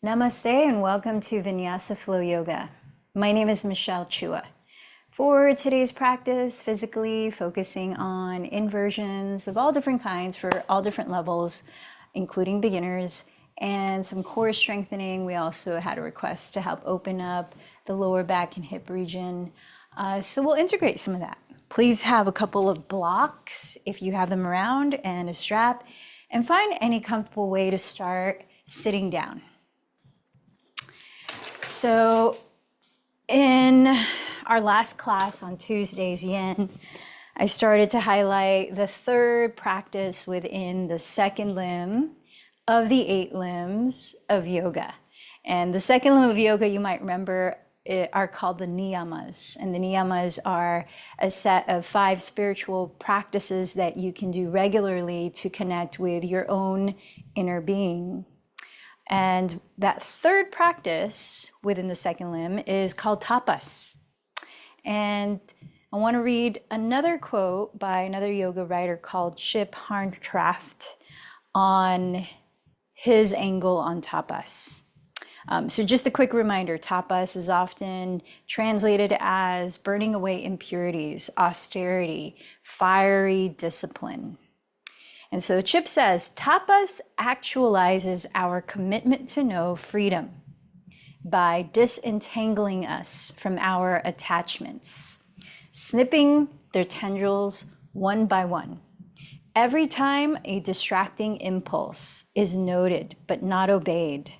Namaste and welcome to Vinyasa Flow Yoga. My name is Michelle Chua. For today's practice, physically focusing on inversions of all different kinds for all different levels, including beginners, and some core strengthening. We also had a request to help open up the lower back and hip region. So we'll integrate some of that. Please have a couple of blocks if you have them around and a strap, and find any comfortable way to start sitting down. So in our last class on Tuesday's Yin, I started to highlight the third practice within the second limb of the 8 limbs of yoga. And the second limb of yoga, you might remember, are called the niyamas. And the niyamas are a set of 5 spiritual practices that you can do regularly to connect with your own inner being. And that third practice within the second limb is called tapas. And I want to read another quote by another yoga writer called Chip Harntraft on his angle on tapas. So just a quick reminder, tapas is often translated as burning away impurities, austerity, fiery discipline. And so Chip says, tapas actualizes our commitment to know freedom by disentangling us from our attachments, snipping their tendrils one by one. Every time a distracting impulse is noted but not obeyed,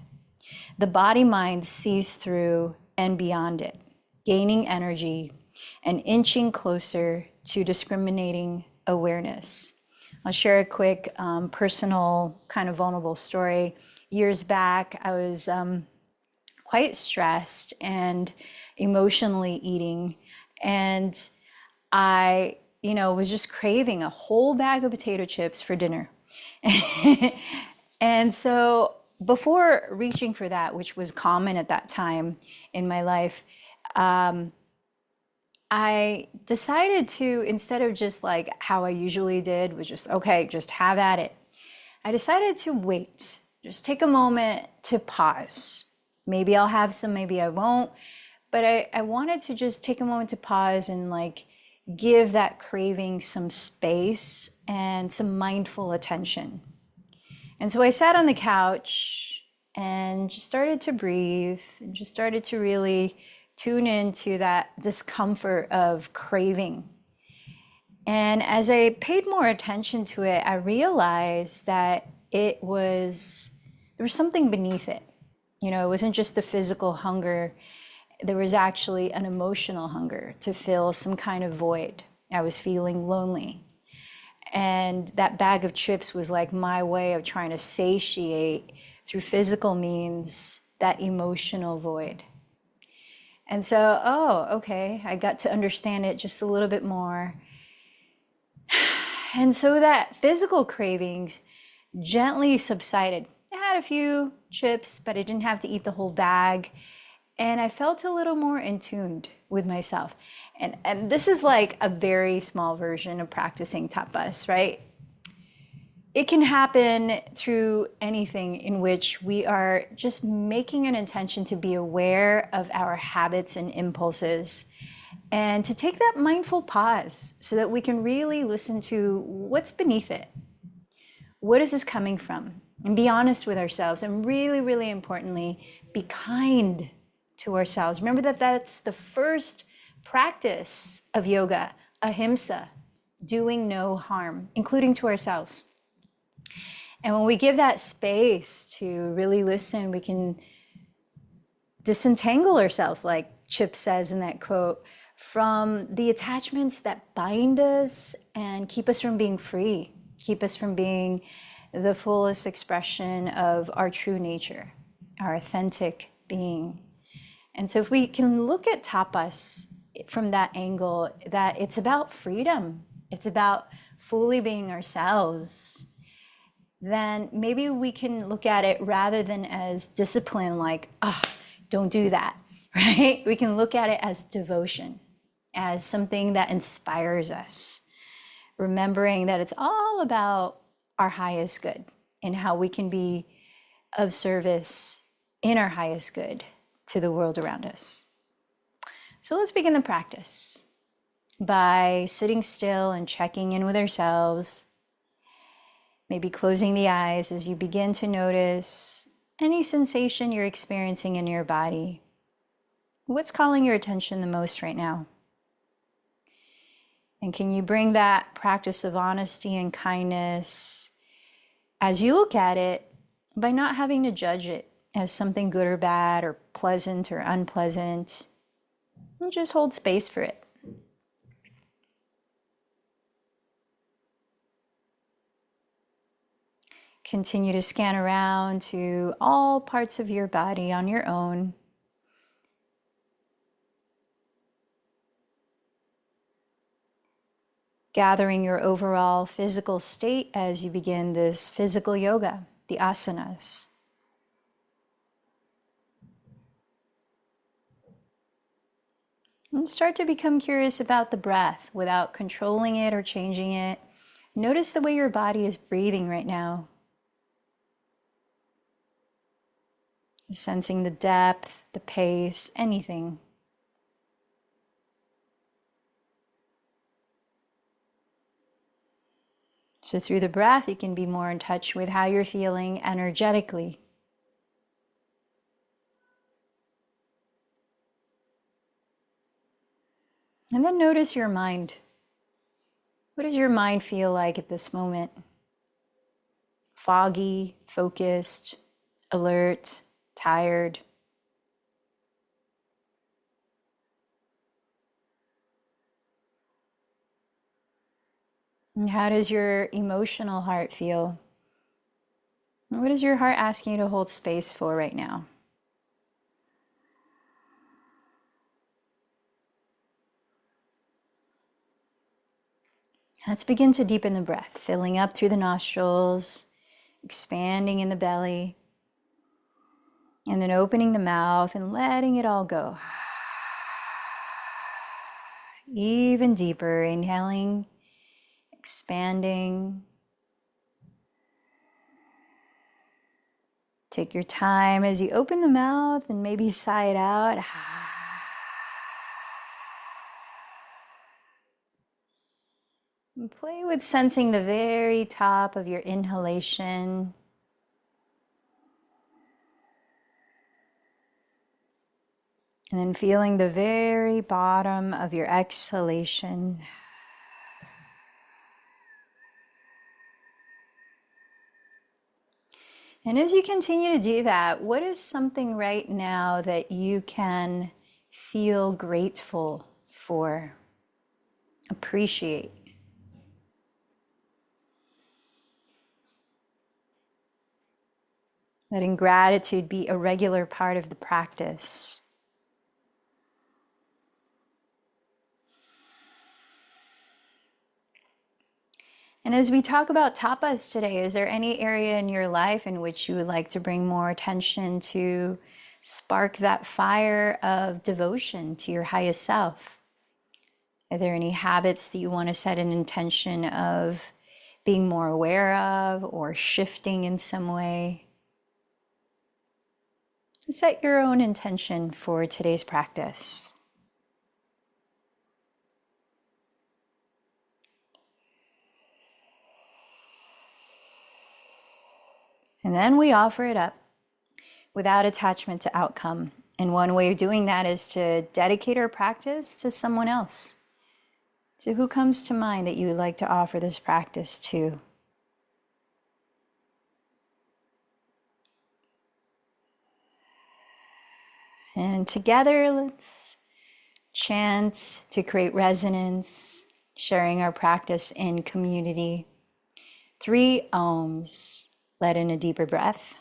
the body-mind sees through and beyond it, gaining energy and inching closer to discriminating awareness. I'll share a quick personal, kind of vulnerable story. Years back, I was quite stressed and emotionally eating, and I, was just craving a whole bag of potato chips for dinner. And so before reaching for that, which was common at that time in my life, I decided to, instead of just like how I usually did, was just, okay, just have at it. I decided to wait, just take a moment to pause. Maybe I'll have some, maybe I won't. But I wanted to just take a moment to pause and like give that craving some space and some mindful attention. And so I sat on the couch and just started to breathe and just started to really tune into that discomfort of craving. And as I paid more attention to it, I realized that there was something beneath it. It wasn't just the physical hunger. There was actually an emotional hunger to fill some kind of void. I was feeling lonely. And that bag of chips was like my way of trying to satiate through physical means that emotional void. And so, okay, I got to understand it just a little bit more. And so that physical cravings gently subsided. I had a few chips, but I didn't have to eat the whole bag. And I felt a little more in tune with myself. And this is like a very small version of practicing tapas, right? It can happen through anything in which we are just making an intention to be aware of our habits and impulses and to take that mindful pause so that we can really listen to what's beneath it. What is this coming from? And be honest with ourselves. And really, really importantly, be kind to ourselves. Remember that that's the first practice of yoga, ahimsa, doing no harm, including to ourselves. And when we give that space to really listen, we can disentangle ourselves, like Chip says in that quote, from the attachments that bind us and keep us from being free, keep us from being the fullest expression of our true nature, our authentic being. And so if we can look at tapas from that angle, that it's about freedom, it's about fully being ourselves, then maybe we can look at it rather than as discipline, like, don't do that, right? We can look at it as devotion, as something that inspires us, remembering that it's all about our highest good and how we can be of service in our highest good to the world around us. So let's begin the practice by sitting still and checking in with ourselves. Maybe closing the eyes as you begin to notice any sensation you're experiencing in your body. What's calling your attention the most right now? And can you bring that practice of honesty and kindness as you look at it by not having to judge it as something good or bad or pleasant or unpleasant, and just hold space for it. Continue to scan around to all parts of your body on your own. Gathering your overall physical state as you begin this physical yoga, the asanas. And start to become curious about the breath without controlling it or changing it. Notice the way your body is breathing right now. Sensing the depth, the pace, anything. So through the breath, you can be more in touch with how you're feeling energetically. And then notice your mind. What does your mind feel like at this moment? Foggy, focused, alert, tired? And how does your emotional heart feel? What is your heart asking you to hold space for right now? Let's begin to deepen the breath, filling up through the nostrils, expanding in the belly, and then opening the mouth and letting it all go. Even deeper, inhaling, expanding. Take your time as you open the mouth and maybe sigh it out. And play with sensing the very top of your inhalation. And then feeling the very bottom of your exhalation. And as you continue to do that, what is something right now that you can feel grateful for, appreciate? Letting gratitude be a regular part of the practice. And as we talk about tapas today, is there any area in your life in which you would like to bring more attention to spark that fire of devotion to your highest self? Are there any habits that you want to set an intention of being more aware of or shifting in some way? Set your own intention for today's practice. And then we offer it up without attachment to outcome. And one way of doing that is to dedicate our practice to someone else. So who comes to mind that you would like to offer this practice to? And together, let's chant to create resonance, sharing our practice in community. 3 ohms. Let in a deeper breath.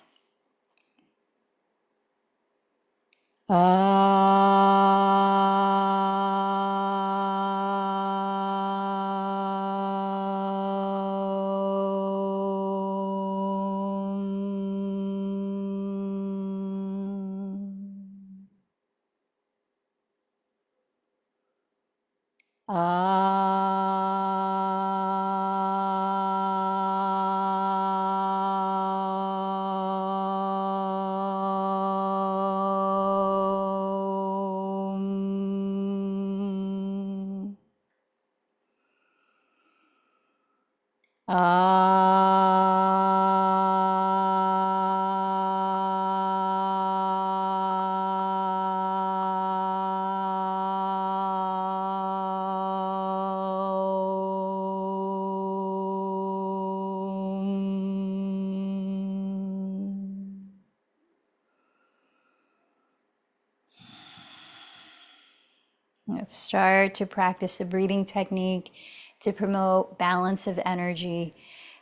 Let's start to practice a breathing technique to promote balance of energy.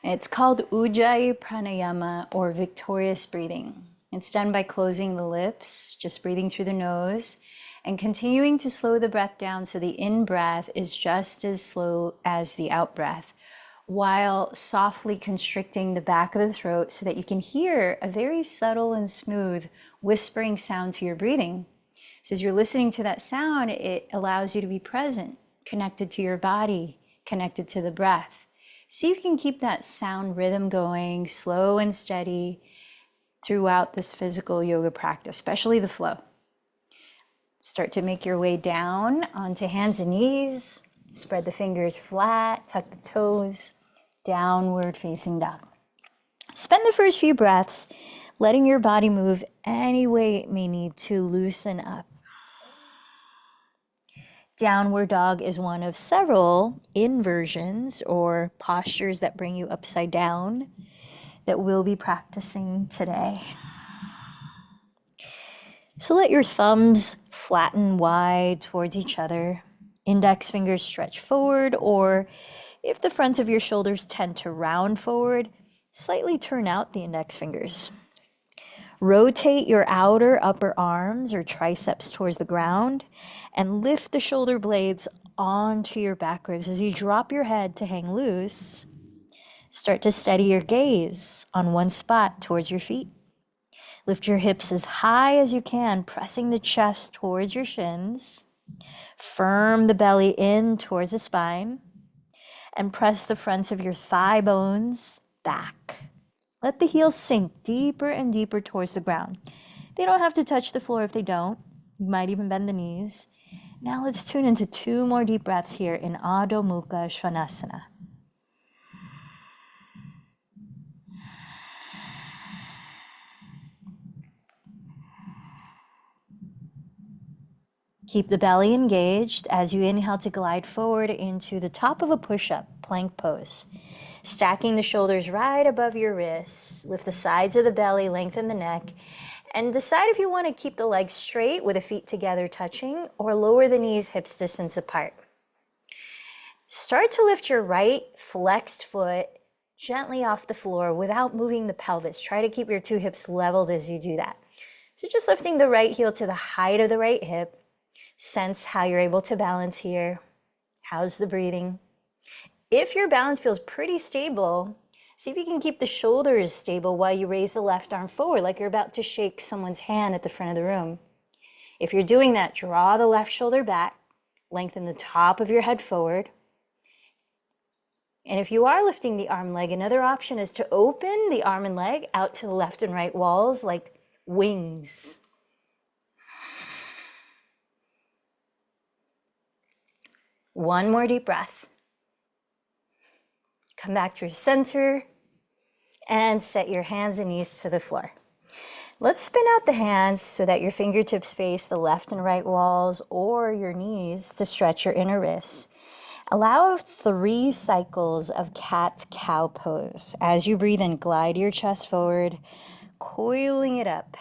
It's called Ujjayi Pranayama, or victorious breathing. It's done by closing the lips, just breathing through the nose, and continuing to slow the breath down so the in-breath is just as slow as the out-breath, while softly constricting the back of the throat so that you can hear a very subtle and smooth whispering sound to your breathing. So as you're listening to that sound, it allows you to be present, connected to your body, connected to the breath. See if you can keep that sound rhythm going, slow and steady, throughout this physical yoga practice, especially the flow. Start to make your way down onto hands and knees. Spread the fingers flat, tuck the toes, downward facing dog. Spend the first few breaths letting your body move any way it may need to loosen up. Downward dog is one of several inversions or postures that bring you upside down that we'll be practicing today. So let your thumbs flatten wide towards each other. Index fingers stretch forward, or if the fronts of your shoulders tend to round forward, slightly turn out the index fingers. Rotate your outer upper arms or triceps towards the ground and lift the shoulder blades onto your back ribs as you drop your head to hang loose. Start to steady your gaze on one spot towards your feet. Lift your hips as high as you can, pressing the chest towards your shins. Firm the belly in towards the spine and press the fronts of your thigh bones back. Let the heels sink deeper and deeper towards the ground. They don't have to touch the floor if they don't. You might even bend the knees. Now let's tune into 2 more deep breaths here in Adho Mukha Svanasana. Keep the belly engaged as you inhale to glide forward into the top of a push-up, plank pose. Stacking the shoulders right above your wrists. Lift the sides of the belly, lengthen the neck, and decide if you want to keep the legs straight with the feet together touching or lower the knees hips distance apart. Start to lift your right flexed foot gently off the floor without moving the pelvis. Try to keep your 2 hips leveled as you do that. So just lifting the right heel to the height of the right hip. Sense how you're able to balance here. How's the breathing? If your balance feels pretty stable, see if you can keep the shoulders stable while you raise the left arm forward, like you're about to shake someone's hand at the front of the room. If you're doing that, draw the left shoulder back, lengthen the top of your head forward. And if you are lifting the arm and leg, another option is to open the arm and leg out to the left and right walls like wings. One more deep breath. Come back through center and set your hands and knees to the floor. Let's spin out the hands so that your fingertips face the left and right walls or your knees to stretch your inner wrists. Allow 3 cycles of cat-cow pose. As you breathe in, glide your chest forward, coiling it up.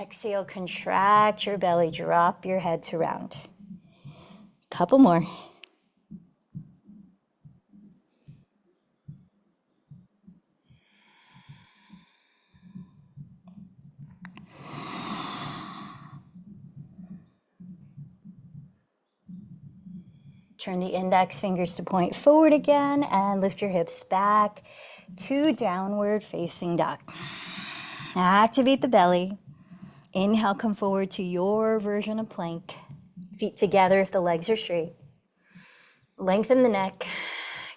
Exhale, contract your belly, drop your head to round. Couple more. Turn the index fingers to point forward again and lift your hips back to downward facing dog. Activate the belly. Inhale, come forward to your version of plank. Feet together if the legs are straight. Lengthen the neck.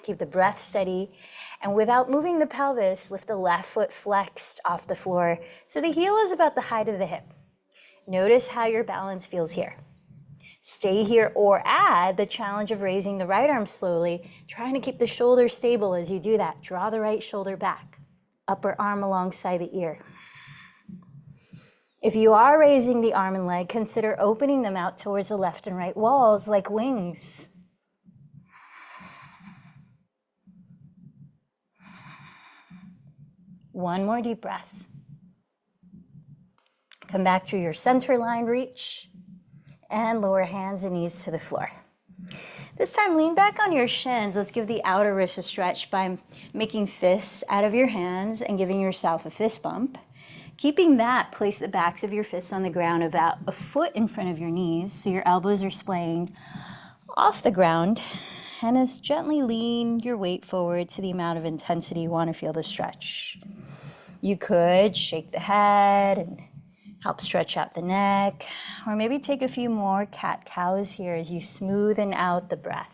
Keep the breath steady. And without moving the pelvis, lift the left foot flexed off the floor so the heel is about the height of the hip. Notice how your balance feels here. Stay here or add the challenge of raising the right arm slowly, trying to keep the shoulder stable as you do that. Draw the right shoulder back, upper arm alongside the ear. If you are raising the arm and leg, consider opening them out towards the left and right walls like wings. One more deep breath. Come back through your center line reach. And lower hands and knees to the floor. This time, lean back on your shins. Let's give the outer wrist a stretch by making fists out of your hands and giving yourself a fist bump. Keeping that, place the backs of your fists on the ground about a foot in front of your knees so your elbows are splaying off the ground. And as gently lean your weight forward to the amount of intensity you want to feel the stretch. You could shake the head and help stretch out the neck, or maybe take a few more cat-cows here as you smoothen out the breath.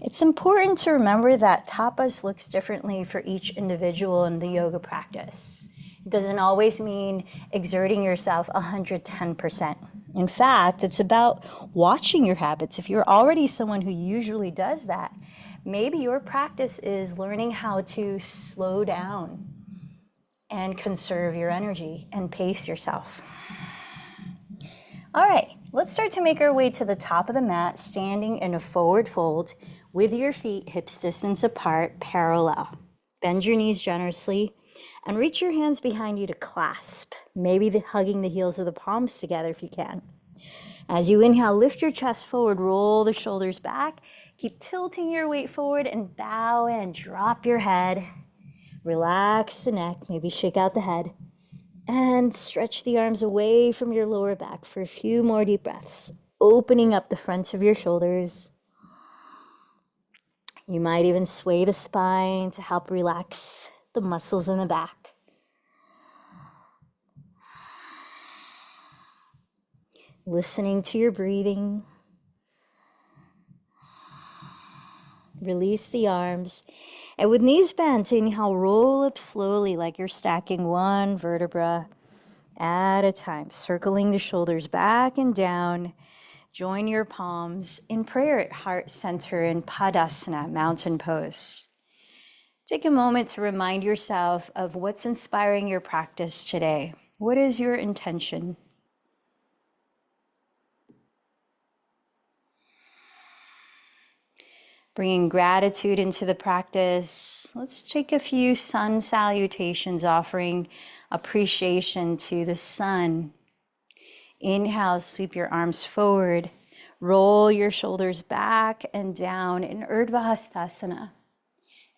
It's important to remember that tapas looks differently for each individual in the yoga practice. It doesn't always mean exerting yourself 110%. In fact, it's about watching your habits. If you're already someone who usually does that, maybe your practice is learning how to slow down and conserve your energy and pace yourself. All right, let's start to make our way to the top of the mat, standing in a forward fold with your feet hips distance apart, parallel. Bend your knees generously and reach your hands behind you to clasp, maybe hugging the heels of the palms together if you can. As you inhale, lift your chest forward, roll the shoulders back, keep tilting your weight forward and bow and drop your head. Relax the neck, maybe shake out the head, and stretch the arms away from your lower back for a few more deep breaths, opening up the front of your shoulders. You might even sway the spine to help relax the muscles in the back. Listening to your breathing. Release the arms. And with knees bent, inhale, roll up slowly like you're stacking one vertebra at a time, circling the shoulders back and down. Join your palms in prayer at heart center in Padasana, mountain pose. Take a moment to remind yourself of what's inspiring your practice today. What is your intention? Bringing gratitude into the practice. Let's take a few sun salutations, offering appreciation to the sun. Inhale, sweep your arms forward. Roll your shoulders back and down in Urdhva Hastasana.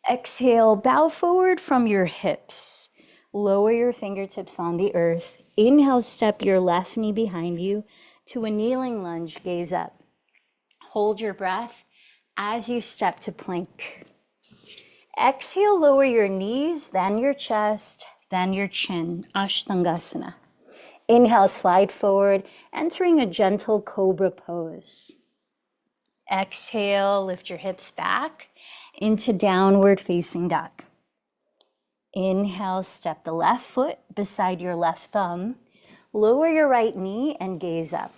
Exhale, bow forward from your hips. Lower your fingertips on the earth. Inhale, step your left knee behind you to a kneeling lunge, gaze up. Hold your breath as you step to plank. Exhale, lower your knees, then your chest, then your chin, Ashtangasana. Inhale, slide forward, entering a gentle cobra pose. Exhale, lift your hips back into downward facing dog. Inhale, step the left foot beside your left thumb. Lower your right knee and gaze up.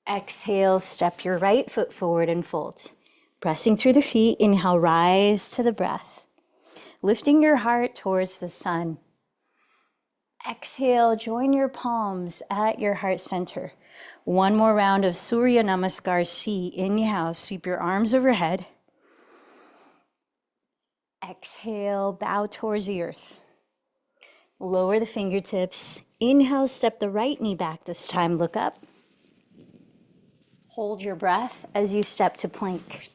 Exhale, step your right foot forward and fold. Pressing through the feet, inhale, rise to the breath. Lifting your heart towards the sun. Exhale, join your palms at your heart center. One more round of Surya Namaskar C. Inhale, sweep your arms overhead. Exhale, bow towards the earth. Lower the fingertips. Inhale, step the right knee back this time, look up. Hold your breath as you step to plank.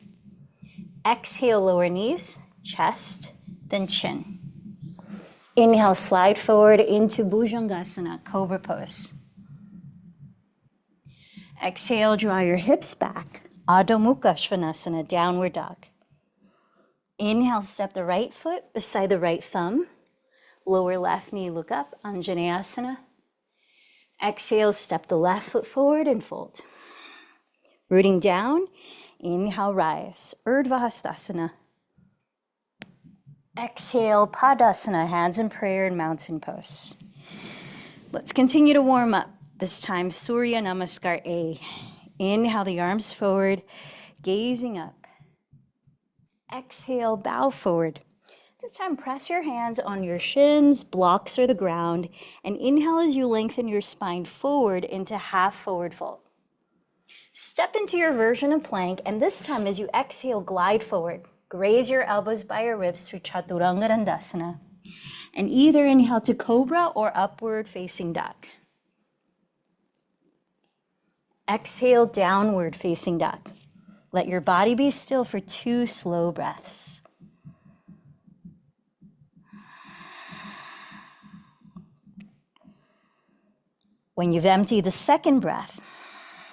Exhale, lower knees, chest, then chin. Inhale, slide forward into Bhujangasana, cobra pose. Exhale, draw your hips back, Adho Mukha Svanasana, downward dog. Inhale, step the right foot beside the right thumb. Lower left knee, look up, Anjaneyasana. Exhale, step the left foot forward and fold. Rooting down, inhale, rise, Urdhva Hastasana. Exhale, Padasana, hands in prayer and mountain pose. Let's continue to warm up. This time, Surya Namaskar A. Inhale the arms forward, gazing up. Exhale, bow forward. This time, press your hands on your shins, blocks or the ground, and inhale as you lengthen your spine forward into half forward fold. Step into your version of plank, and this time as you exhale, glide forward. Graze your elbows by your ribs through Chaturanga Dandasana. And either inhale to cobra or upward facing dog. Exhale, downward facing dog. Let your body be still for 2 slow breaths. When you've emptied the second breath,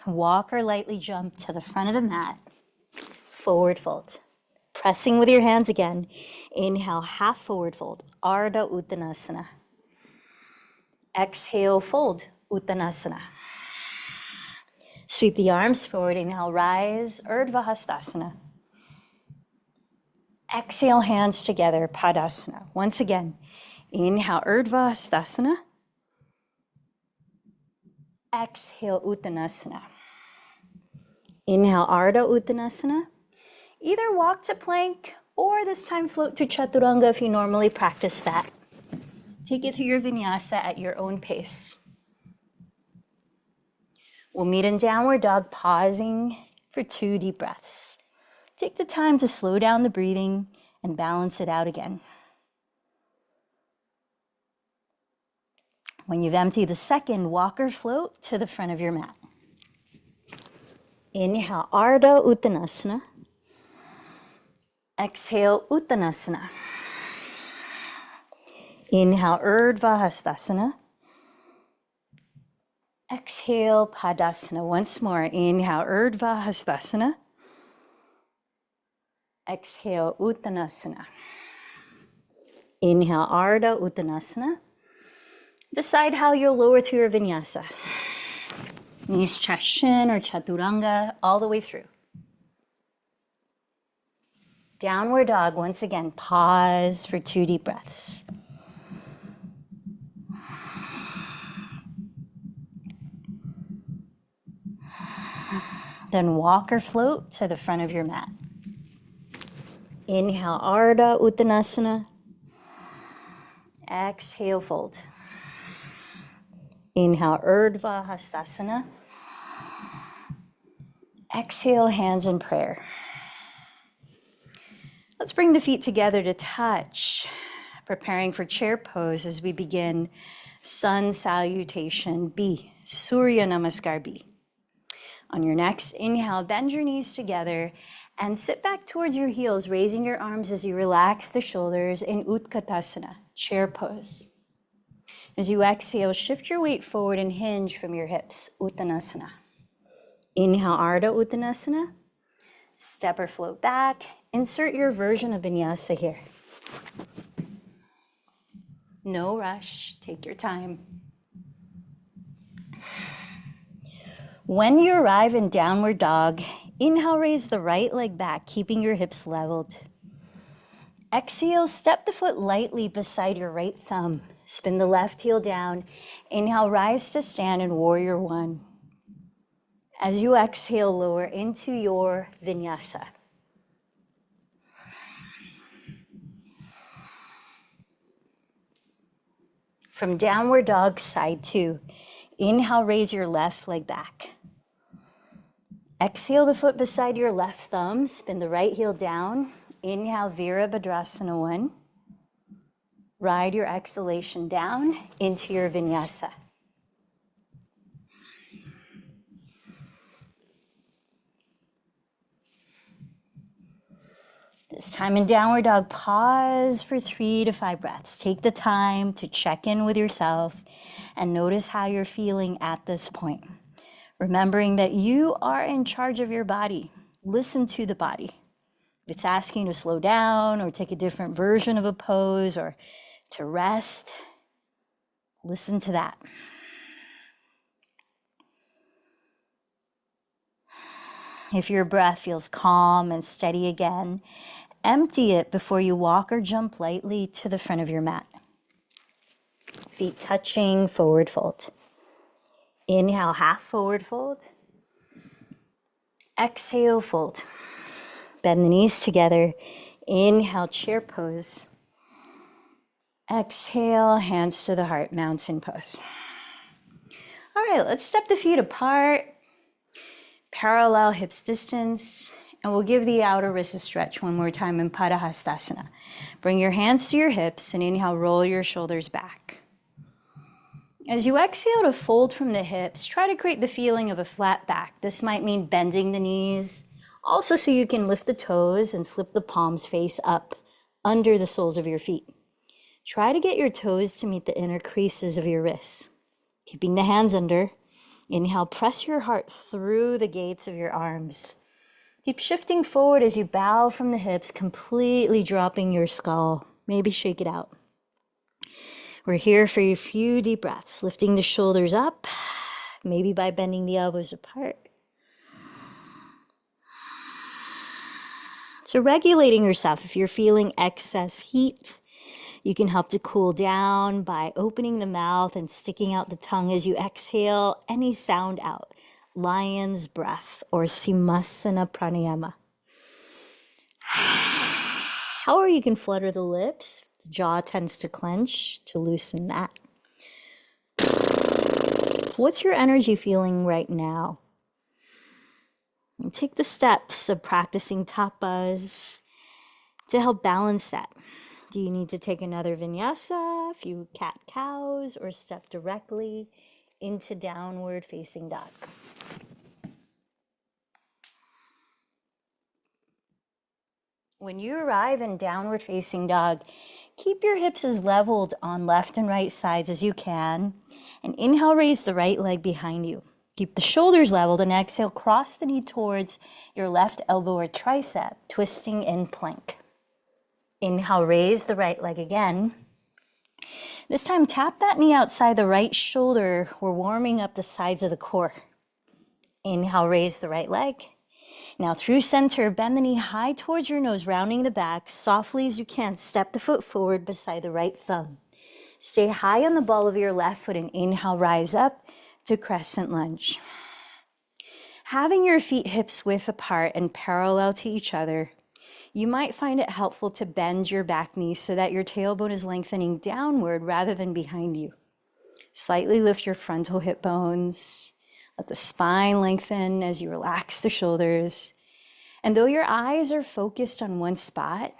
walk or lightly jump to the front of the mat, forward fold. Pressing with your hands again, inhale, half forward fold, Ardha Uttanasana. Exhale, fold, Uttanasana. Sweep the arms forward, inhale, rise, Urdhva Hastasana. Exhale, hands together, Padasana. Once again, inhale, Urdhva Hastasana. Exhale, Uttanasana. Inhale, Ardha Uttanasana. Either walk to plank or this time float to Chaturanga if you normally practice that. Take it through your vinyasa at your own pace. We'll meet in downward dog, pausing for 2 deep breaths. Take the time to slow down the breathing and balance it out again. When you've emptied the second, walk or float to the front of your mat. Inhale, Ardha Uttanasana. Exhale, Uttanasana. Inhale, Urdhva Hastasana. Exhale, Padasana. Once more, inhale, Urdhva Hastasana. Exhale, Uttanasana. Inhale, Ardha Uttanasana. Decide how you'll lower through your vinyasa. Knees, chest, shin, or chaturanga, all the way through. Downward dog, once again, pause for 2 deep breaths. Then walk or float to the front of your mat. Inhale, Ardha Uttanasana. Exhale, fold. Inhale, Urdhva Hastasana. Exhale, hands in prayer. Let's bring the feet together to touch, preparing for chair pose as we begin sun salutation B, Surya Namaskar B. On your next inhale, bend your knees together and sit back towards your heels, raising your arms as you relax the shoulders in Utkatasana, chair pose. As you exhale, shift your weight forward and hinge from your hips, Uttanasana. Inhale, Ardha Uttanasana. Step or float back. Insert your version of vinyasa here. No rush, take your time. When you arrive in downward dog, inhale, raise the right leg back, keeping your hips leveled. Exhale, step the foot lightly beside your right thumb. Spin the left heel down. Inhale, rise to stand in warrior 1. As you exhale, lower into your vinyasa. From downward dog, side 2. Inhale, raise your left leg back. Exhale the foot beside your left thumb. Spin the right heel down. Inhale, Virabhadrasana 1. Ride your exhalation down into your vinyasa. This time in downward dog, pause for 3 to 5 breaths. Take the time to check in with yourself and notice how you're feeling at this point. Remembering that you are in charge of your body. Listen to the body. If it's asking to slow down or take a different version of a pose or to rest, listen to that. If your breath feels calm and steady again, empty it before you walk or jump lightly to the front of your mat. Feet touching, forward fold. Inhale, half forward fold. Exhale, fold. Bend the knees together. Inhale, chair pose. Exhale, hands to the heart, mountain pose. All right, let's step the feet apart. Parallel hips distance. And we'll give the outer wrist a stretch one more time in Padahastasana. Bring your hands to your hips and inhale, roll your shoulders back. As you exhale to fold from the hips, try to create the feeling of a flat back. This might mean bending the knees, also so you can lift the toes and slip the palms face up under the soles of your feet. Try to get your toes to meet the inner creases of your wrists. Keeping the hands under, inhale, press your heart through the gates of your arms. Keep shifting forward as you bow from the hips, completely dropping your skull. Maybe shake it out. We're here for a few deep breaths, lifting the shoulders up, maybe by bending the elbows apart. So regulating yourself, if you're feeling excess heat, you can help to cool down by opening the mouth and sticking out the tongue as you exhale any sound out. Lion's breath or Simasana Pranayama. Or you can flutter the lips. The jaw tends to clench to loosen that. What's your energy feeling right now? And take the steps of practicing tapas to help balance that. Do you need to take another vinyasa, a few cat-cows, or step directly into downward facing dog? When you arrive in downward facing dog, keep your hips as leveled on left and right sides as you can. And inhale, raise the right leg behind you. Keep the shoulders leveled and exhale, cross the knee towards your left elbow or tricep, twisting in plank. Inhale, raise the right leg again. This time, tap that knee outside the right shoulder. We're warming up the sides of the core. Inhale, raise the right leg. Now through center, bend the knee high towards your nose, rounding the back. Softly as you can, step the foot forward beside the right thumb. Stay high on the ball of your left foot and inhale, rise up to crescent lunge. Having your feet hips width apart and parallel to each other, you might find it helpful to bend your back knee so that your tailbone is lengthening downward rather than behind you. Slightly lift your frontal hip bones. Let the spine lengthen as you relax the shoulders. And though your eyes are focused on one spot,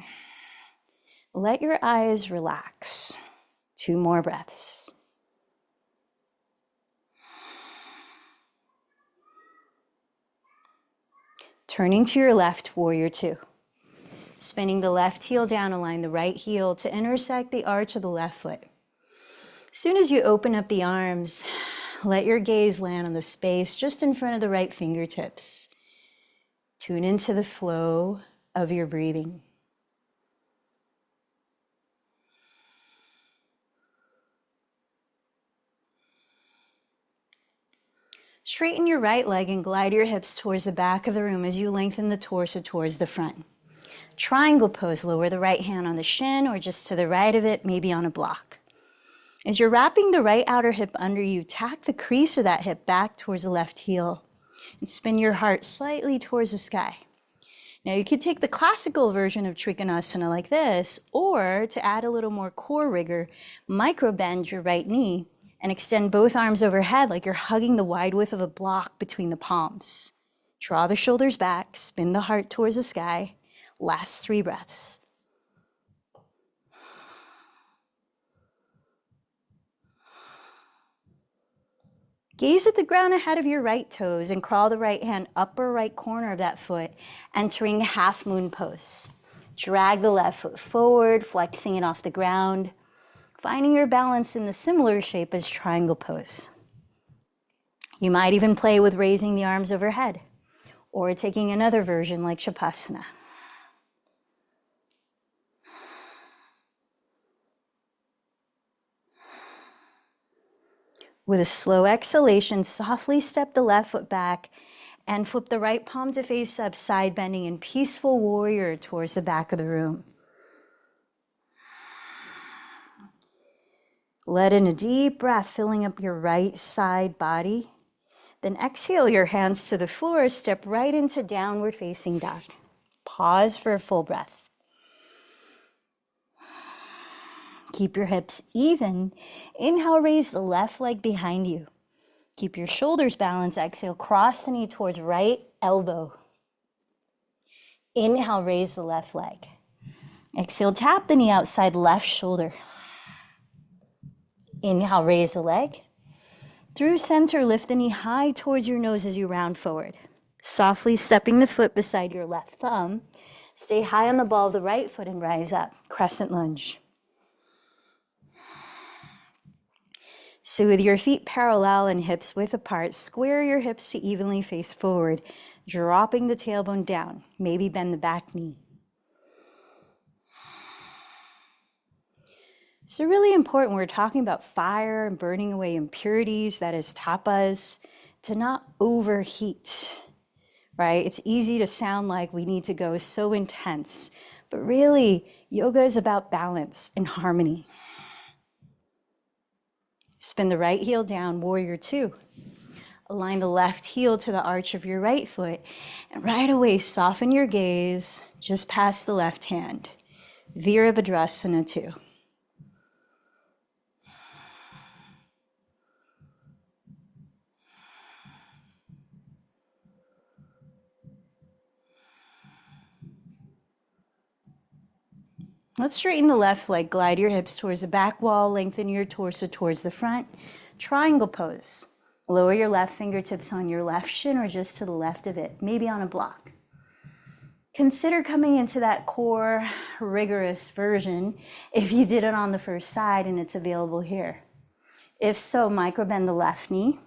let your eyes relax. 2 more breaths. Turning to your left, warrior 2. Spinning the left heel down, align the right heel to intersect the arch of the left foot. As soon as you open up the arms, let your gaze land on the space just in front of the right fingertips. Tune into the flow of your breathing. Straighten your right leg and glide your hips towards the back of the room as you lengthen the torso towards the front. Triangle pose, lower the right hand on the shin or just to the right of it, maybe on a block. As you're wrapping the right outer hip under you, tack the crease of that hip back towards the left heel and spin your heart slightly towards the sky. Now you could take the classical version of Trikonasana like this, or to add a little more core rigor, micro bend your right knee and extend both arms overhead like you're hugging the wide width of a block between the palms. Draw the shoulders back, spin the heart towards the sky. Last 3 breaths. Gaze at the ground ahead of your right toes and crawl the right hand upper right corner of that foot, entering half moon pose. Drag the left foot forward, flexing it off the ground, finding your balance in the similar shape as triangle pose. You might even play with raising the arms overhead or taking another version like Shavasana. With a slow exhalation, softly step the left foot back and flip the right palm to face up, side bending in peaceful warrior towards the back of the room. Let in a deep breath, filling up your right side body. Then exhale your hands to the floor, step right into downward facing dog. Pause for a full breath. Keep your hips even. Inhale, raise the left leg behind you. Keep your shoulders balanced. Exhale, cross the knee towards right elbow. Inhale, raise the left leg. Exhale, tap the knee outside left shoulder. Inhale, raise the leg. Through center, lift the knee high towards your nose as you round forward. Softly stepping the foot beside your left thumb. Stay high on the ball of the right foot and rise up. Crescent lunge. So with your feet parallel and hips width apart, square your hips to evenly face forward, dropping the tailbone down. Maybe bend the back knee. So really important, we're talking about fire and burning away impurities, that is tapas, to not overheat, right? It's easy to sound like we need to go so intense, but really yoga is about balance and harmony. Spin the right heel down, warrior two. Align the left heel to the arch of your right foot, and right away soften your gaze just past the left hand. Virabhadrasana 2. Let's straighten the left leg, glide your hips towards the back wall, lengthen your torso towards the front. Triangle pose. Lower your left fingertips on your left shin or just to the left of it, maybe on a block. Consider coming into that core rigorous version if you did it on the first side and it's available here. If so, micro bend the left knee,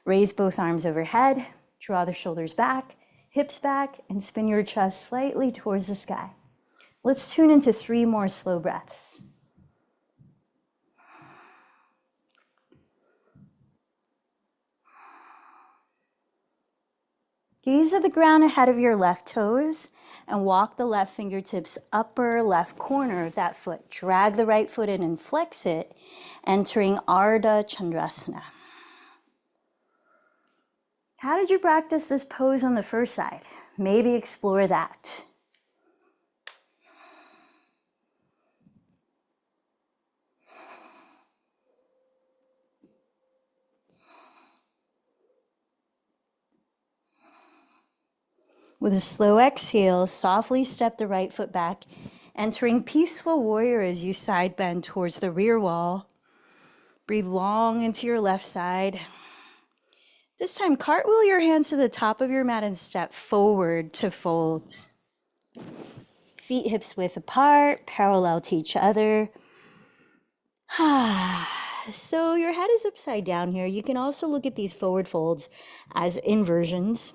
raise both arms overhead, draw the shoulders back, hips back, and spin your chest slightly towards the sky. Let's tune into 3 more slow breaths. Gaze at the ground ahead of your left toes and walk the left fingertips upper left corner of that foot. Drag the right foot in and flex it, entering Ardha Chandrasana. How did you practice this pose on the first side? Maybe explore that. With a slow exhale, softly step the right foot back, entering peaceful warrior as you side bend towards the rear wall. Breathe long into your left side. This time, cartwheel your hands to the top of your mat and step forward to fold. Feet hips width apart, parallel to each other. So your head is upside down here. You can also look at these forward folds as inversions.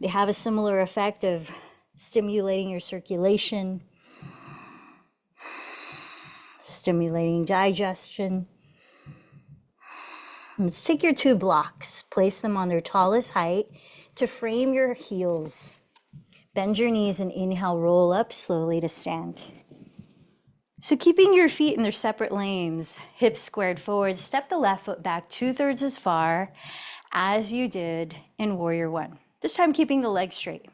They have a similar effect of stimulating your circulation, stimulating digestion. Let's take your 2 blocks, place them on their tallest height to frame your heels. Bend your knees and inhale, roll up slowly to stand. So keeping your feet in their separate lanes, hips squared forward, step the left foot back 2/3 as far as you did in Warrior One. This time keeping the legs straight.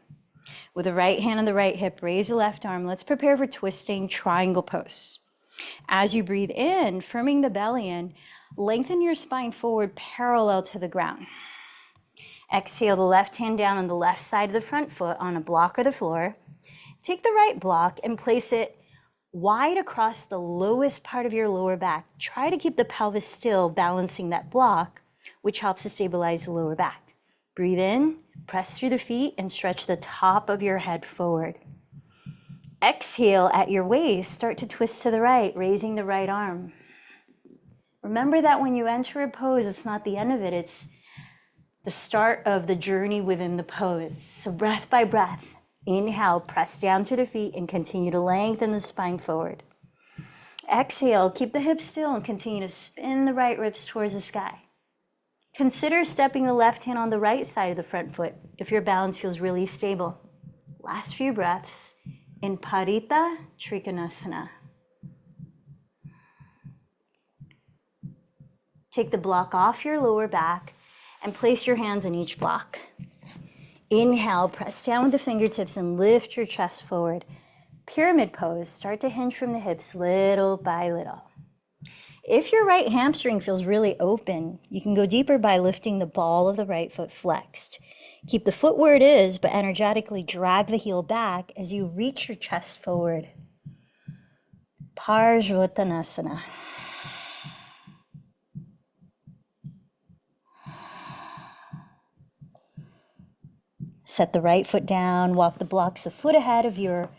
With the right hand on the right hip, raise the left arm. Let's prepare for twisting triangle pose. As you breathe in, firming the belly in, lengthen your spine forward parallel to the ground. Exhale the left hand down on the left side of the front foot on a block or the floor. Take the right block and place it wide across the lowest part of your lower back. Try to keep the pelvis still, balancing that block, which helps to stabilize the lower back. Breathe in, press through the feet, and stretch the top of your head forward. Exhale at your waist, start to twist to the right, raising the right arm. Remember that when you enter a pose, it's not the end of it, it's the start of the journey within the pose. So breath by breath, inhale, press down to the feet and continue to lengthen the spine forward. Exhale, keep the hips still and continue to spin the right ribs towards the sky. Consider stepping the left hand on the right side of the front foot if your balance feels really stable. Last few breaths in Parita Trikonasana. Take the block off your lower back and place your hands on each block. Inhale, press down with the fingertips and lift your chest forward. Pyramid pose, start to hinge from the hips little by little. If your right hamstring feels really open, you can go deeper by lifting the ball of the right foot flexed. Keep the foot where it is, but energetically drag the heel back as you reach your chest forward. Parsvottanasana. Set the right foot down, walk the blocks a foot ahead of your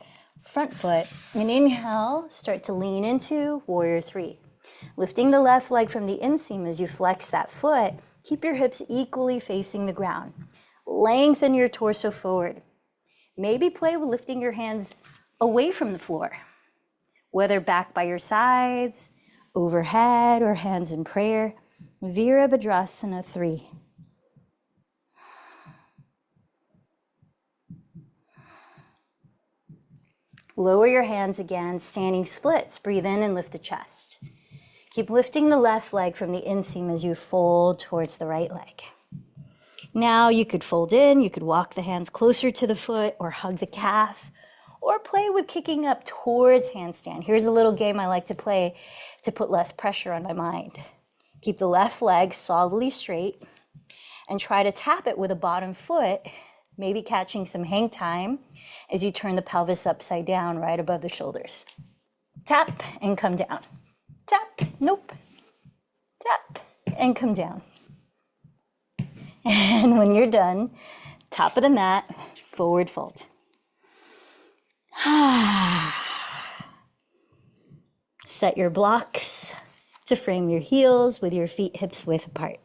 front foot, and inhale, start to lean into Warrior Three. Lifting the left leg from the inseam as you flex that foot, keep your hips equally facing the ground. Lengthen your torso forward. Maybe play with lifting your hands away from the floor, whether back by your sides, overhead, or hands in prayer. Virabhadrasana 3. Lower your hands again, standing splits. Breathe in and lift the chest. Keep lifting the left leg from the inseam as you fold towards the right leg. Now you could fold in, you could walk the hands closer to the foot or hug the calf, or play with kicking up towards handstand. Here's a little game I like to play to put less pressure on my mind. Keep the left leg solidly straight and try to tap it with a bottom foot, maybe catching some hang time as you turn the pelvis upside down right above the shoulders. Tap and come down. Tap, nope. Tap and come down. And when you're done, top of the mat, forward fold. Set your blocks to frame your heels with your feet hips width apart.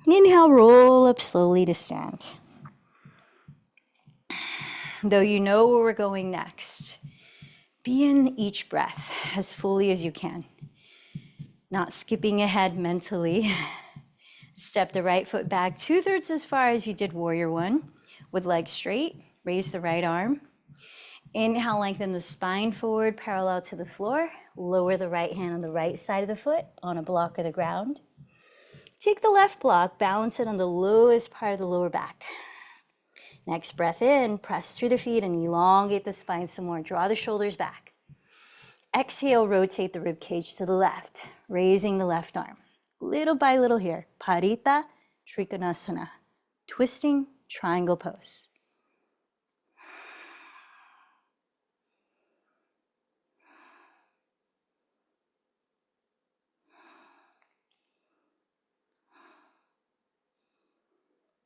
Inhale, roll up slowly to stand. Though you know where we're going next, be in each breath as fully as you can. Not skipping ahead mentally. Step the right foot back 2/3 as far as you did Warrior One, with legs straight. Raise the right arm. Inhale, lengthen the spine forward, parallel to the floor. Lower the right hand on the right side of the foot on a block of the ground. Take the left block, balance it on the lowest part of the lower back. Next breath in, press through the feet and elongate the spine some more. Draw the shoulders back. Exhale, rotate the rib cage to the left, raising the left arm. Little by little here. Parita Trikonasana. Twisting triangle pose.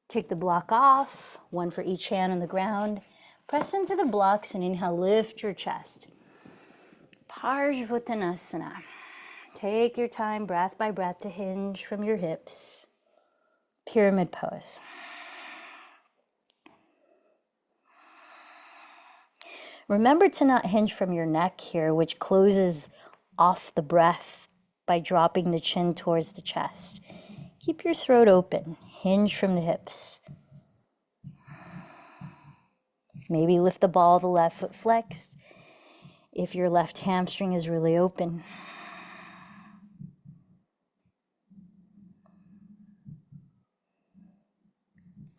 Take the block off, one for each hand on the ground. Press into the blocks and inhale, lift your chest. Parsvottanasana. Take your time, breath by breath, to hinge from your hips. Pyramid pose. Remember to not hinge from your neck here, which closes off the breath by dropping the chin towards the chest. Keep your throat open, hinge from the hips. Maybe lift the ball of the left foot flexed if your left hamstring is really open.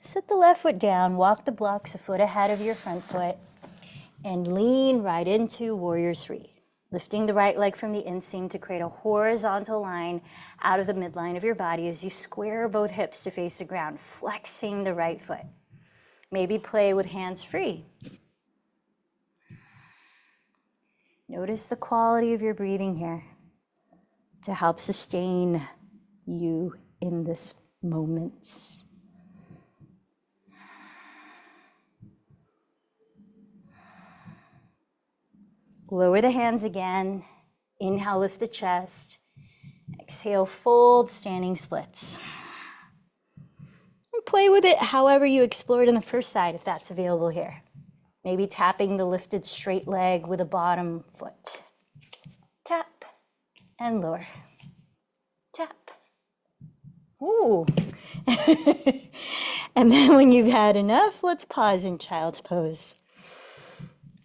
Set the left foot down, walk the blocks a foot ahead of your front foot, and lean right into Warrior Three. Lifting the right leg from the inseam to create a horizontal line out of the midline of your body as you square both hips to face the ground, flexing the right foot. Maybe play with hands free. Notice the quality of your breathing here to help sustain you in this moment. Lower the hands again. Inhale, lift the chest. Exhale, fold, standing splits. And play with it however you explored on the first side, if that's available here. Maybe tapping the lifted straight leg with a bottom foot. Tap and lower. Tap. Ooh. And then when you've had enough, let's pause in child's pose.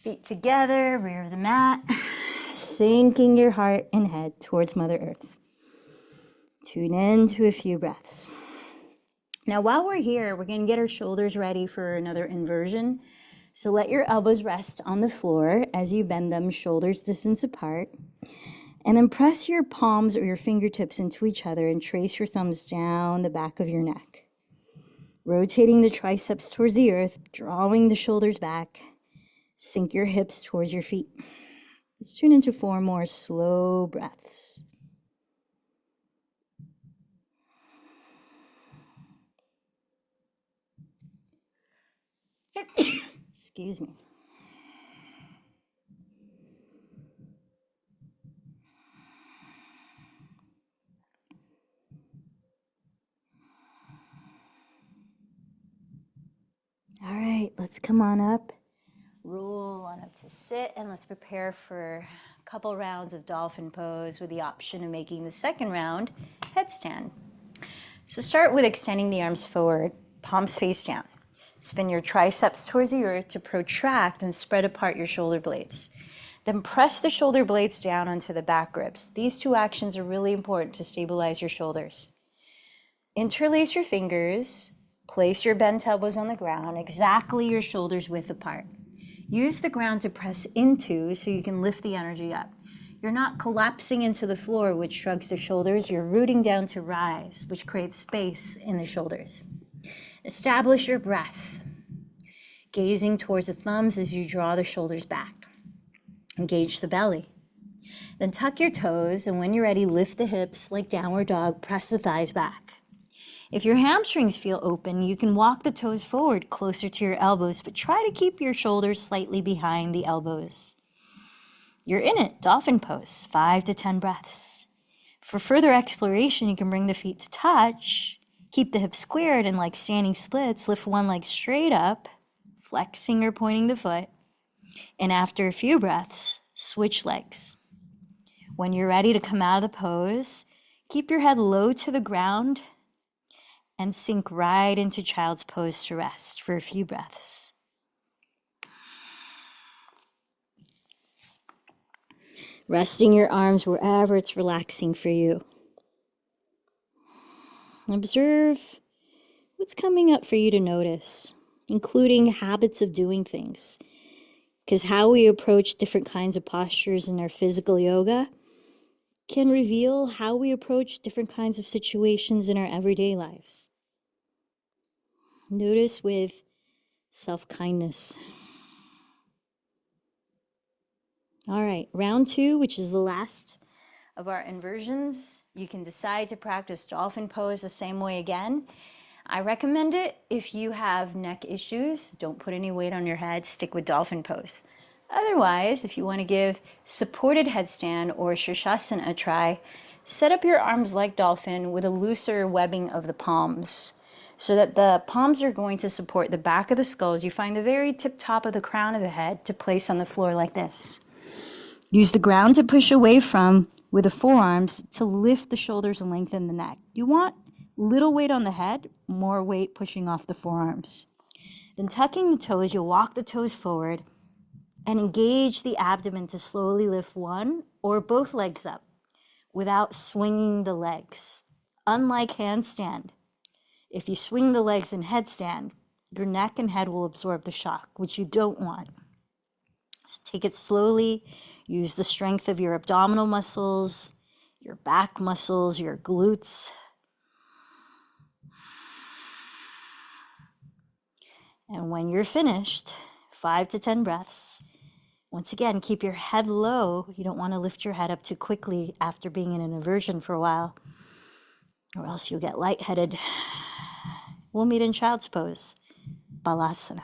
Feet together, rear of the mat, sinking your heart and head towards Mother Earth. Tune in to a few breaths. Now, while we're here, we're going to get our shoulders ready for another inversion. So let your elbows rest on the floor as you bend them, shoulders distance apart. And then press your palms or your fingertips into each other and trace your thumbs down the back of your neck. Rotating the triceps towards the earth, drawing the shoulders back. Sink your hips towards your feet. Let's tune into 4 more slow breaths. Excuse me. All right, let's come on up. Roll on up to sit, and let's prepare for a couple rounds of dolphin pose with the option of making the second round headstand. So start with extending the arms forward, palms face down. Spin your triceps towards the earth to protract and spread apart your shoulder blades. Then press the shoulder blades down onto the back ribs. These 2 actions are really important to stabilize your shoulders. Interlace your fingers, place your bent elbows on the ground, exactly your shoulders width apart. Use the ground to press into so you can lift the energy up. You're not collapsing into the floor, which shrugs the shoulders. You're rooting down to rise, which creates space in the shoulders. Establish your breath, gazing towards the thumbs as you draw the shoulders back. Engage the belly. Then tuck your toes, and when you're ready, lift the hips like downward dog, press the thighs back. If your hamstrings feel open, you can walk the toes forward closer to your elbows, but try to keep your shoulders slightly behind the elbows. You're in it, dolphin pose, 5 to 10 breaths. For further exploration, you can bring the feet to touch, keep the hips squared, and like standing splits, lift one leg straight up, flexing or pointing the foot. And after a few breaths, switch legs. When you're ready to come out of the pose, keep your head low to the ground and sink right into child's pose to rest for a few breaths. Resting your arms wherever it's relaxing for you. Observe what's coming up for you to notice, including habits of doing things. Because how we approach different kinds of postures in our physical yoga can reveal how we approach different kinds of situations in our everyday lives. Notice with self-kindness. All right, round 2, which is the last of our inversions. You can decide to practice dolphin pose the same way again. I recommend it if you have neck issues. Don't put any weight on your head. Stick with dolphin pose. Otherwise, if you want to give supported headstand or Shirshasana a try, set up your arms like dolphin with a looser webbing of the palms so that the palms are going to support the back of the skull as you find the very tip top of the crown of the head to place on the floor like this. Use the ground to push away from with the forearms to lift the shoulders and lengthen the neck. You want little weight on the head, more weight pushing off the forearms. Then tucking the toes, you'll walk the toes forward and engage the abdomen to slowly lift one or both legs up without swinging the legs. Unlike handstand, if you swing the legs in headstand, your neck and head will absorb the shock, which you don't want. So take it slowly. Use the strength of your abdominal muscles, your back muscles, your glutes. And when you're finished, 5 to 10 breaths. Once again, keep your head low. You don't want to lift your head up too quickly after being in an inversion for a while, or else you'll get lightheaded. We'll meet in child's pose, Balasana.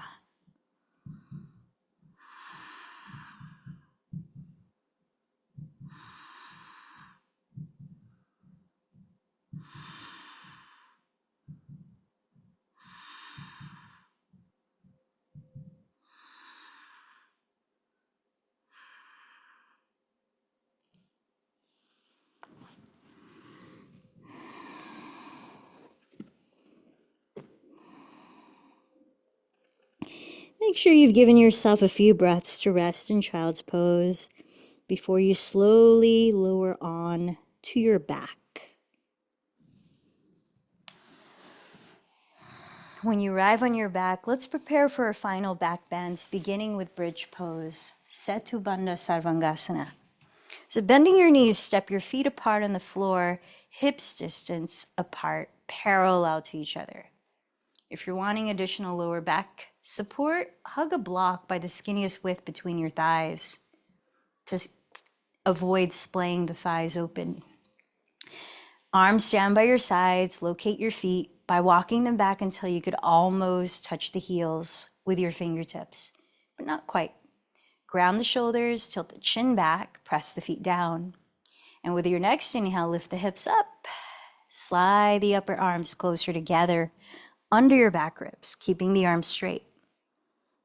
Make sure you've given yourself a few breaths to rest in child's pose before you slowly lower on to your back. When you arrive on your back, let's prepare for our final back bends, beginning with bridge pose, Setu Bandha Sarvangasana. So bending your knees, step your feet apart on the floor, hips distance apart, parallel to each other. If you're wanting additional lower back support, hug a block by the skinniest width between your thighs to avoid splaying the thighs open. Arms down by your sides, locate your feet by walking them back until you could almost touch the heels with your fingertips, but not quite. Ground the shoulders, tilt the chin back, press the feet down. And with your next inhale, lift the hips up. Slide the upper arms closer together under your back ribs, keeping the arms straight.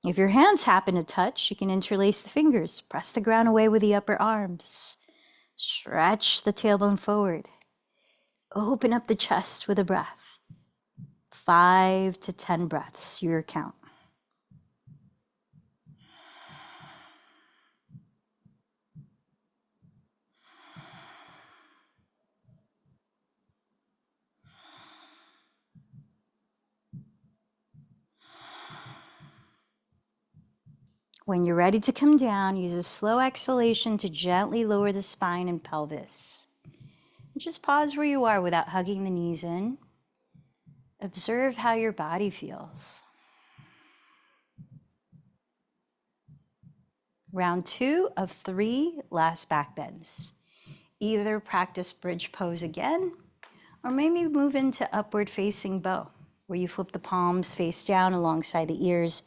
If your hands happen to touch, you can interlace the fingers. Press the ground away with the upper arms. Stretch the tailbone forward. Open up the chest with a breath. 5 to 10 breaths, your count. When you're ready to come down, use a slow exhalation to gently lower the spine and pelvis. Just pause where you are without hugging the knees in. Observe how your body feels. Round 2 of 3 last back bends. Either practice bridge pose again, or maybe move into upward facing bow, where you flip the palms face down alongside the ears.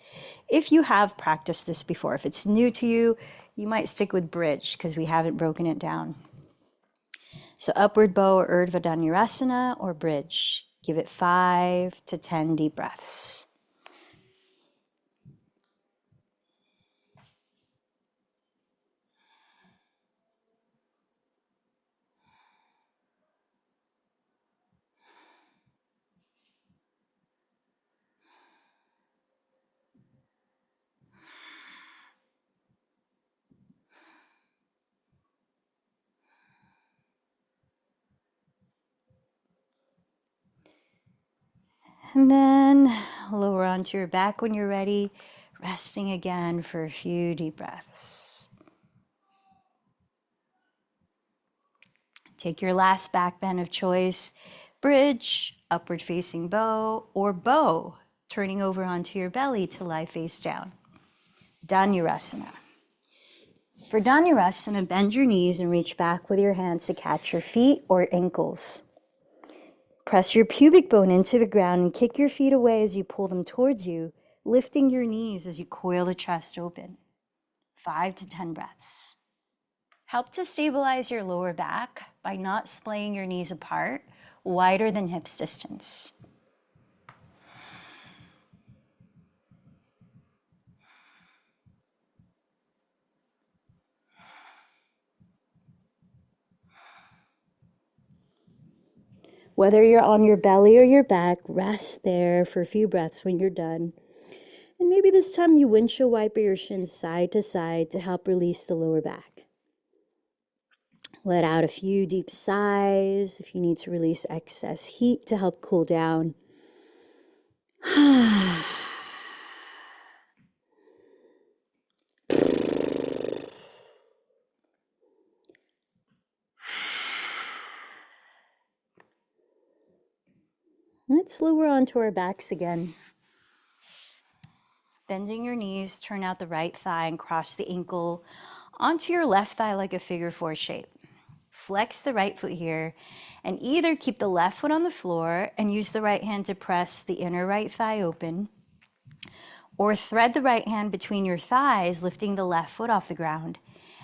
If you have practiced this before, if it's new to you, you might stick with bridge because we haven't broken it down. So upward bow or Urdhva Dhanurasana or bridge. Give it 5 to 10 deep breaths. And then lower onto your back when you're ready, resting again for a few deep breaths. Take your last back bend of choice, bridge, upward facing bow, or bow, turning over onto your belly to lie face down. Dhanurasana. For Dhanurasana, bend your knees and reach back with your hands to catch your feet or ankles. Press your pubic bone into the ground and kick your feet away as you pull them towards you, lifting your knees as you coil the chest open. 5 to 10 breaths. Help to stabilize your lower back by not splaying your knees apart, wider than hips distance. Whether you're on your belly or your back, rest there for a few breaths when you're done. And maybe this time you windshield wiper your shins side to side to help release the lower back. Let out a few deep sighs if you need to release excess heat to help cool down. Let's lower onto our backs again. Bending your knees, turn out the right thigh and cross the ankle onto your left thigh like a figure 4 shape. Flex the right foot here and either keep the left foot on the floor and use the right hand to press the inner right thigh open, or thread the right hand between your thighs, lifting the left foot off the ground,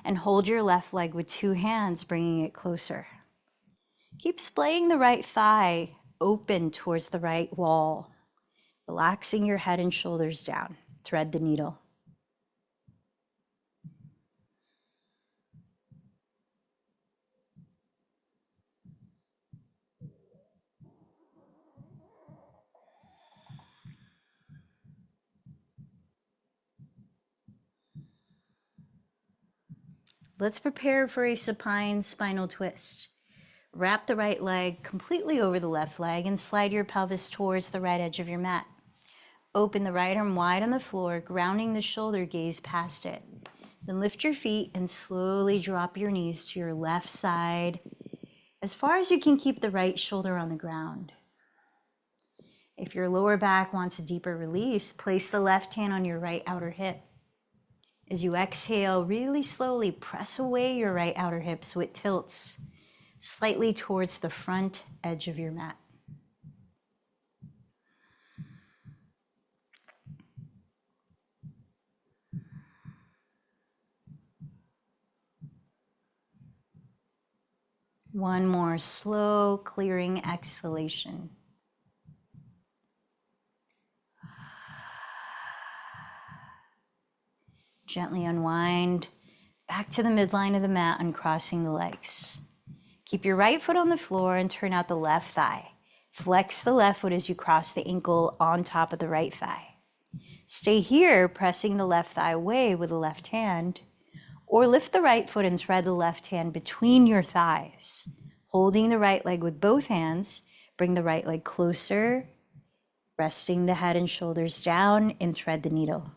and hold your left leg with 2 hands, bringing it closer. Keep splaying the right thigh open towards the right wall, relaxing your head and shoulders down. Thread the needle. Let's prepare for a supine spinal twist. Wrap the right leg completely over the left leg and slide your pelvis towards the right edge of your mat. Open the right arm wide on the floor, grounding the shoulder, gaze past it. Then lift your feet and slowly drop your knees to your left side as far as you can. Keep the right shoulder on the ground. If your lower back wants a deeper release, place the left hand on your right outer hip. As you exhale, really slowly press away your right outer hip so it tilts slightly towards the front edge of your mat. One more slow, clearing exhalation. Gently unwind back to the midline of the mat, uncrossing the legs. Keep your right foot on the floor and turn out the left thigh. Flex the left foot as you cross the ankle on top of the right thigh. Stay here, pressing the left thigh away with the left hand, or lift the right foot and thread the left hand between your thighs. Holding the right leg with both hands, bring the right leg closer, resting the head and shoulders down, and thread the needle.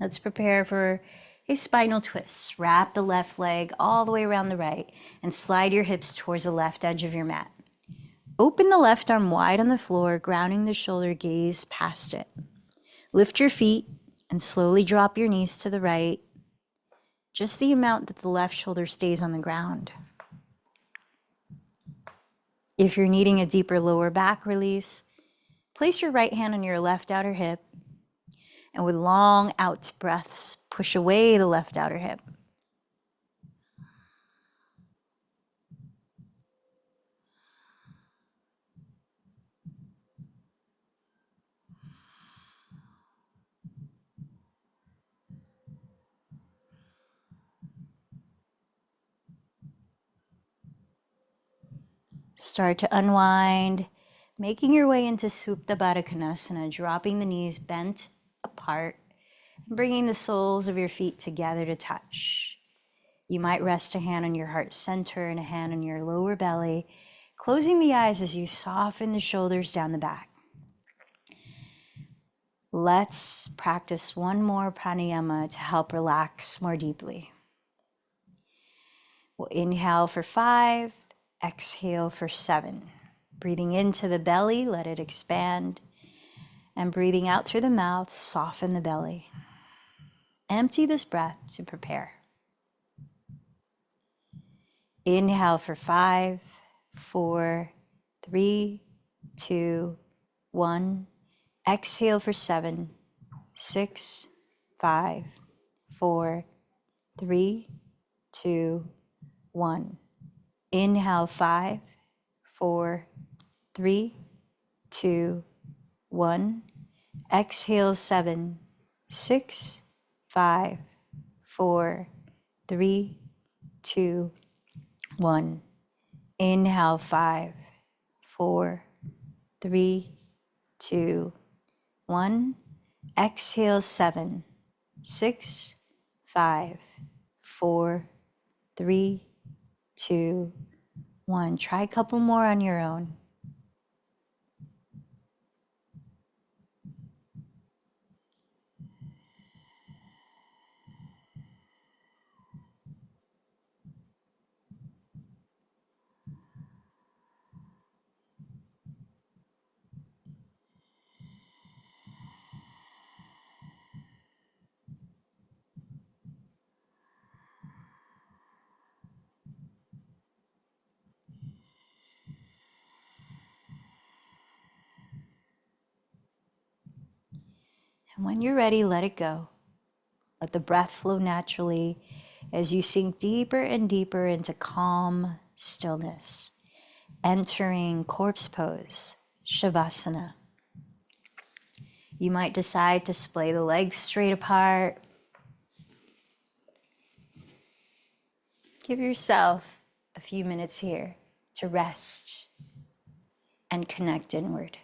Let's prepare for a spinal twist. Wrap the left leg all the way around the right and slide your hips towards the left edge of your mat. Open the left arm wide on the floor, grounding the shoulder, gaze past it. Lift your feet and slowly drop your knees to the right, just the amount that the left shoulder stays on the ground. If you're needing a deeper lower back release, place your right hand on your left outer hip, and with long out breaths, push away the left outer hip. Start to unwind, making your way into Supta Baddha Konasana, dropping the knees bent apart, bringing the soles of your feet together to touch. You might rest a hand on your heart center and a hand on your lower belly, closing the eyes as you soften the shoulders down the back. Let's practice one more pranayama to help relax more deeply. We'll inhale for 5, exhale for 7. Breathing into the belly, let it expand. And breathing out through the mouth, soften the belly. Empty this breath to prepare. Inhale for 5, 4, 3, 2, 1. Exhale for 7, 6, 5, 4, 3, 2, 1. Inhale 5, 4, 3, 2, 1. Exhale 7, 6, 5, 4, 3, 2, 1. Inhale 5, 4, 3, 2, 1. Exhale 7, 6, 5, 4, 3, 2, 1. Try a couple more on your own. And when you're ready, let it go. Let the breath flow naturally as you sink deeper and deeper into calm stillness, entering corpse pose, Shavasana. You might decide to splay the legs straight apart. Give yourself a few minutes here to rest and connect inward.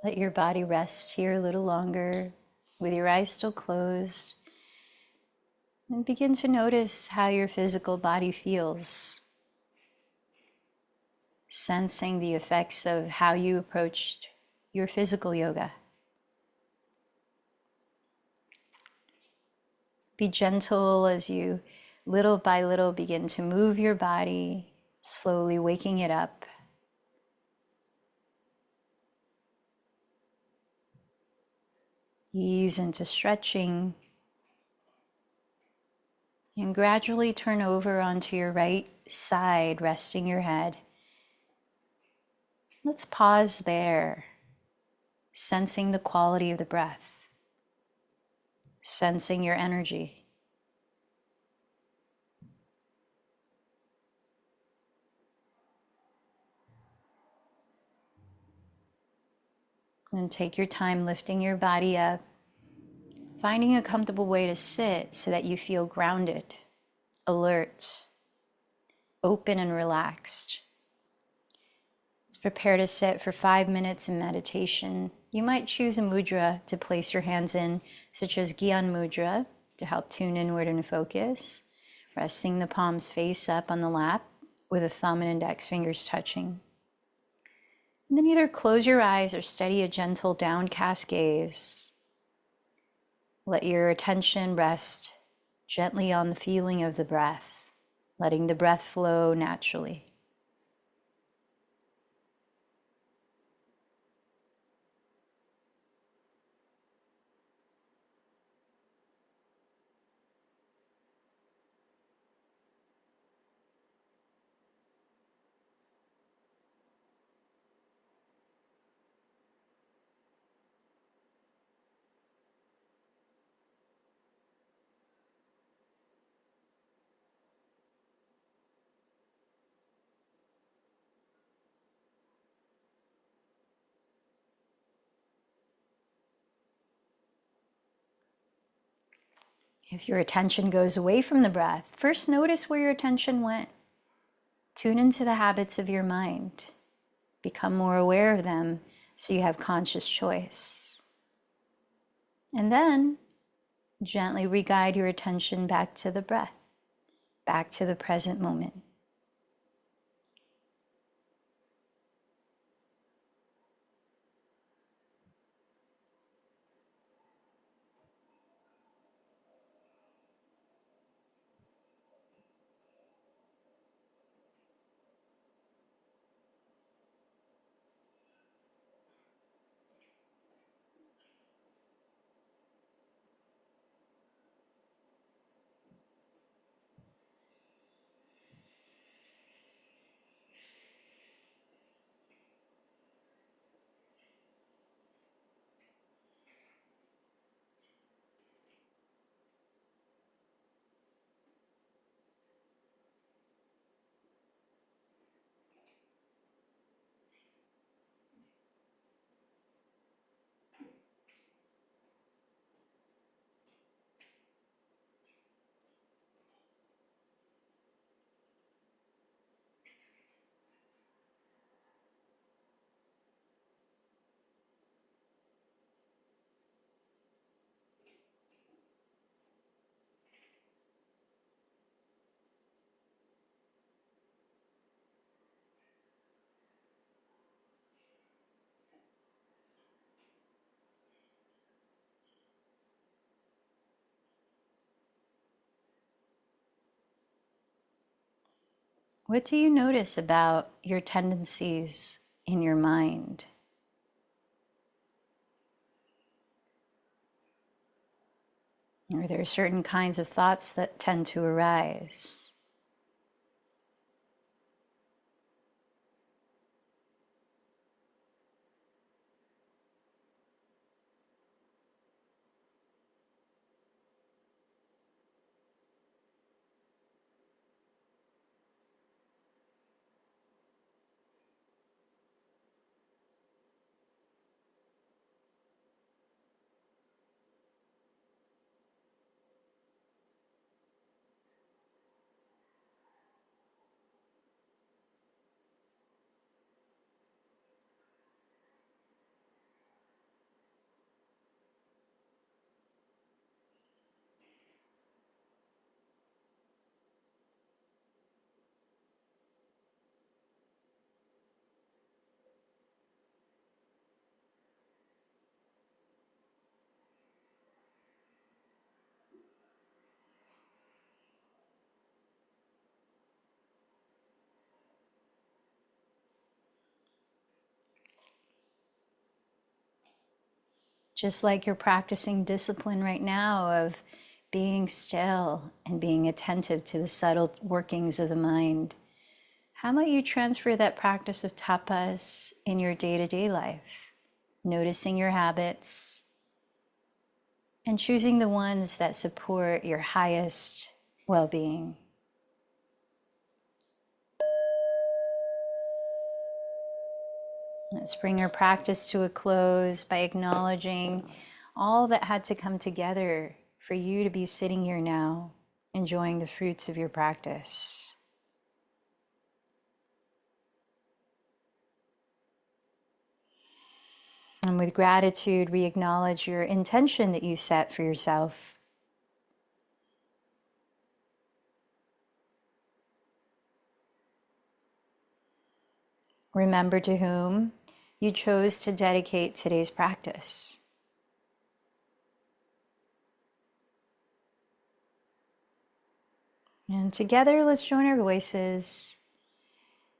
Let your body rest here a little longer with your eyes still closed. And begin to notice how your physical body feels. Sensing the effects of how you approached your physical yoga. Be gentle as you, little by little, begin to move your body, slowly waking it up. Ease into stretching. And gradually turn over onto your right side, resting your head. Let's pause there, sensing the quality of the breath, sensing your energy. And take your time lifting your body up, finding a comfortable way to sit so that you feel grounded, alert, open and relaxed. Let's prepare to sit for 5 minutes in meditation. You might choose a mudra to place your hands in, such as Gyan Mudra, to help tune inward and focus, resting the palms face up on the lap with the thumb and index fingers touching. And then either close your eyes or steady a gentle downcast gaze. Let your attention rest gently on the feeling of the breath, letting the breath flow naturally. If your attention goes away from the breath, first notice where your attention went. Tune into the habits of your mind. Become more aware of them so you have conscious choice. And then gently re-guide your attention back to the breath, back to the present moment. What do you notice about your tendencies in your mind? Are there certain kinds of thoughts that tend to arise? Just like you're practicing discipline right now of being still and being attentive to the subtle workings of the mind, how might you transfer that practice of tapas in your day-to-day life? Noticing your habits and choosing the ones that support your highest well-being. Let's bring our practice to a close by acknowledging all that had to come together for you to be sitting here now, enjoying the fruits of your practice. And with gratitude, we acknowledge your intention that you set for yourself. Remember to whom you chose to dedicate today's practice. And together, let's join our voices,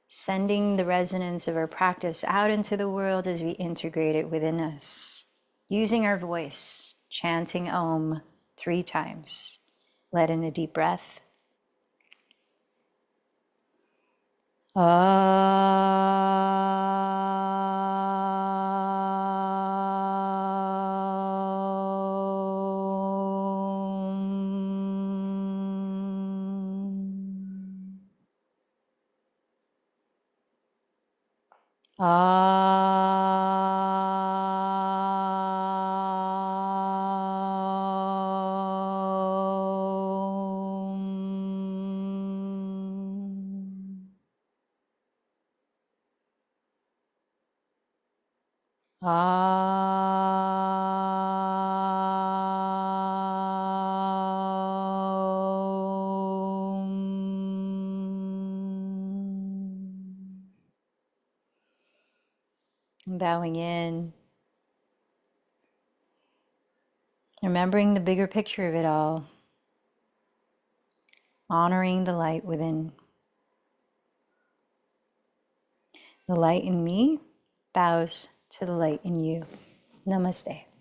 sending the resonance of our practice out into the world as we integrate it within us. Using our voice, chanting Om 3 times. Let in a deep breath. Bowing in, remembering the bigger picture of it all, honoring the light within. The light in me bows to the light in you. Namaste.